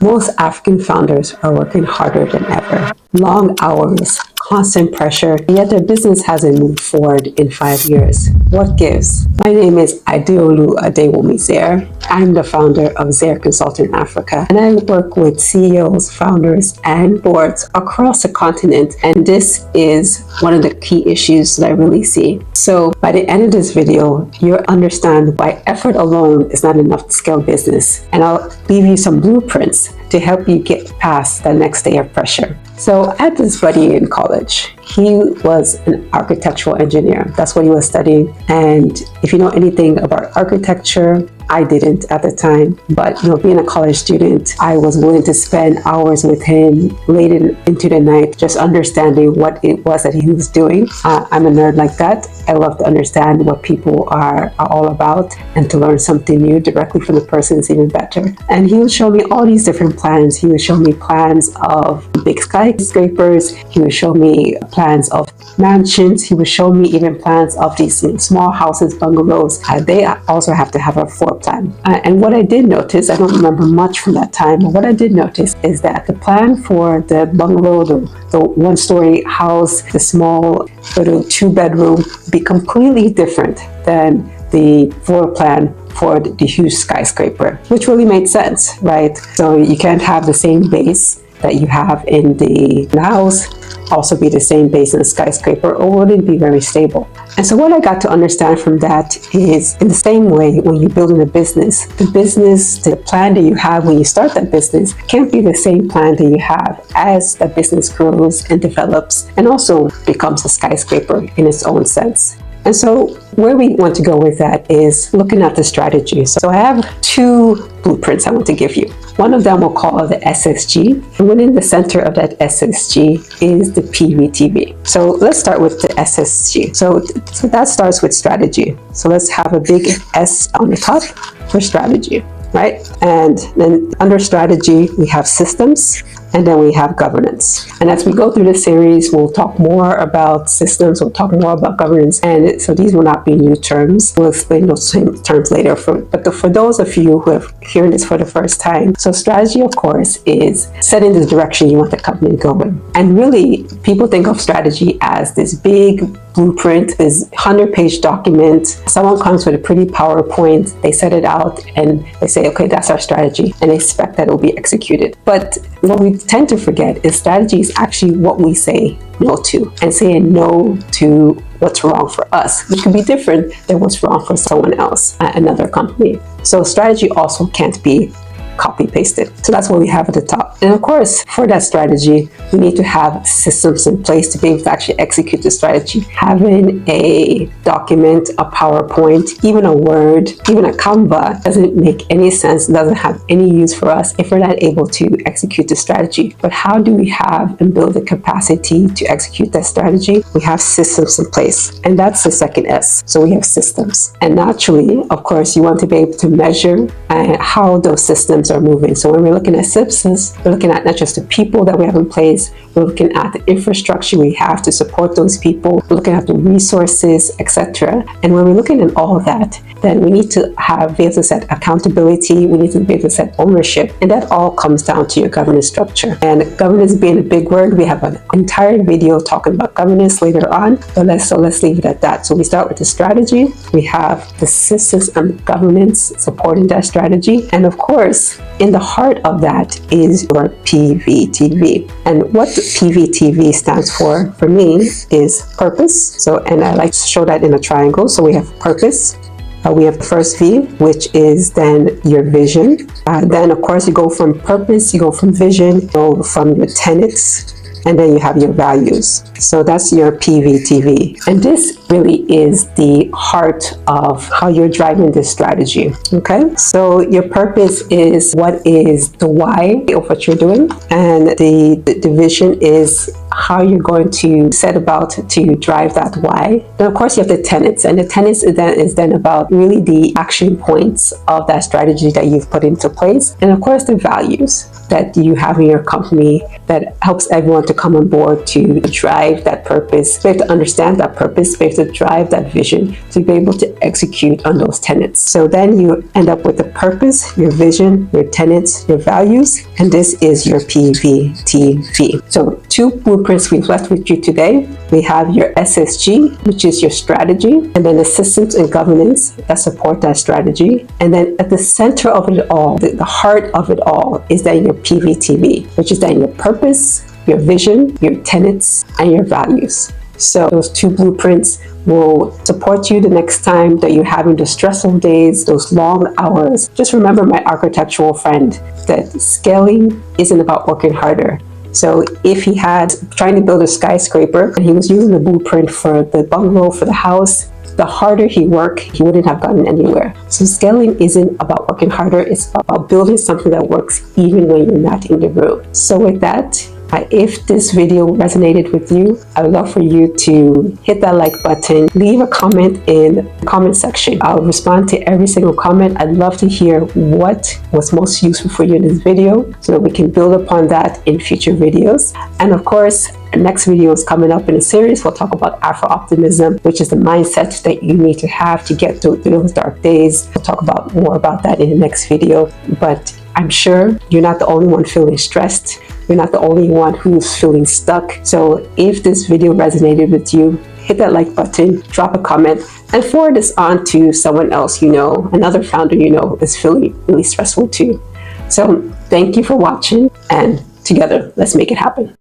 Most African founders are working harder than ever. Long hours, constant pressure, yet their business hasn't moved forward in 5 years. What gives? My name is Adewumi-Zer. I'm the founder of Zer Consulting Africa, and I work with CEOs, founders, and boards across the continent. And this is one of the key issues that I really see. So by the end of this video, you'll understand why effort alone is not enough to scale business. And I'll leave you some blueprints to help you get past the next day of pressure. So I had this buddy in college. He was an architectural engineer. That's what he was studying. And if you know anything about architecture, I didn't at the time, but being a college student, I was willing to spend hours with him late into the night, just understanding what it was that he was doing. I'm a nerd like that. I love to understand what people are all about, and to learn something new directly from the person is even better. And he would show me all these different plans. He would show me plans of big skyscrapers. He would show me plans of mansions. He would show me even plans of these small houses, bungalows. They also have to have a floor plan. And what I did notice, I don't remember much from that time, but what I did notice is that the plan for the bungalow, the one-story house, the small little 2-bedroom, be completely different than the floor plan for the huge skyscraper, which really made sense, right? So you can't have the same base that you have in the house also be the same base in a skyscraper, or wouldn't be very stable. And so what I got to understand from that is, in the same way, when you're building a business, the plan that you have when you start that business can't be the same plan that you have as the business grows and develops and also becomes a skyscraper in its own sense. And so where we want to go with that is looking at the strategy. So I have 2 blueprints I want to give you. One of them we'll call the SSG, and within the center of that SSG is the PVTV. So let's start with the SSG. So that starts with strategy. So let's have a big S on the top for strategy, right? And then under strategy, we have systems, and then we have governance. And as we go through this series, we'll talk more about systems, we'll talk more about governance, and so these will not be new terms. We'll explain those same terms later. But for those of you who have hearing this for the first time, so strategy, of course, is setting the direction you want the company to go in. And really, people think of strategy as this big blueprint, this 100-page document. Someone comes with a pretty PowerPoint, they set it out, and they say, okay, that's our strategy, and they expect that it will be executed. But what we tend to forget is strategy is actually what we say no to, and saying no to what's wrong for us, which could be different than what's wrong for someone else at another company. So strategy also can't be copy pasted. So that's what we have at the top. And of course, for that strategy, we need to have systems in place to be able to actually execute the strategy. Having a document, a PowerPoint, even a Word, even a Canva doesn't make any sense, doesn't have any use for us if we're not able to execute the strategy. But how do we have and build the capacity to execute that strategy? We have systems in place, and that's the second S. So we have systems. And naturally, of course, you want to be able to measure how those systems are moving. So when we're looking at systems, we're looking at not just the people that we have in place, we're looking at the infrastructure we have to support those people, we're looking at the resources, etc. And when we're looking at all of that, then we need to be able to set accountability, we need to be able to set ownership, and that all comes down to your governance structure. And governance being a big word, we have an entire video talking about governance later on, but let's leave it at that. So we start with the strategy, we have the systems and governance supporting that strategy, and of course, in the heart of that is your PVTV. And what PVTV stands for me, is purpose. So, and I like to show that in a triangle. So we have purpose. We have the first V, which is then your vision. Then, of course, you go from purpose, you go from vision, you go from your tenets, and then you have your values. So that's your PVTV. And this really is the heart of how you're driving this strategy. Okay, so your purpose is what is the why of what you're doing, and the vision is how you're going to set about to drive that why. Then of course you have the tenets, and the tenets is then about really the action points of that strategy that you've put into place, and of course the values that you have in your company that helps everyone to come on board to drive that purpose, be able to understand that purpose, be able to drive that vision, to be able to execute on those tenets. So then you end up with the purpose, your vision, your tenets, your values, and this is your PVTV. So 2 blueprints we've left with you today. We have your SSG, which is your strategy, and then the systems and governance that support that strategy. And then at the center of it all, the heart of it all, is then your PVTV, which is then your purpose, your vision, your tenets, and your values. So those 2 blueprints will support you the next time that you're having those stressful days, those long hours. Just remember, my architectural friend, that scaling isn't about working harder. So if he had trying to build a skyscraper and he was using the blueprint for the bungalow, for the house, the harder he worked, he wouldn't have gotten anywhere. So scaling isn't about working harder, it's about building something that works even when you're not in the room. So with that, if this video resonated with you, I would love for you to hit that like button, leave a comment in the comment section. I'll respond to every single comment. I'd love to hear what was most useful for you in this video so that we can build upon that in future videos. And of course, the next video is coming up in a series. We'll talk about Afro-optimism, which is the mindset that you need to have to get through those dark days. We'll talk about more about that in the next video. But I'm sure you're not the only one feeling stressed. You're not the only one who's feeling stuck. So if this video resonated with you, hit that like button, drop a comment, and forward this on to someone else you know, another founder you know is feeling really stressful too. So thank you for watching, and together, let's make it happen.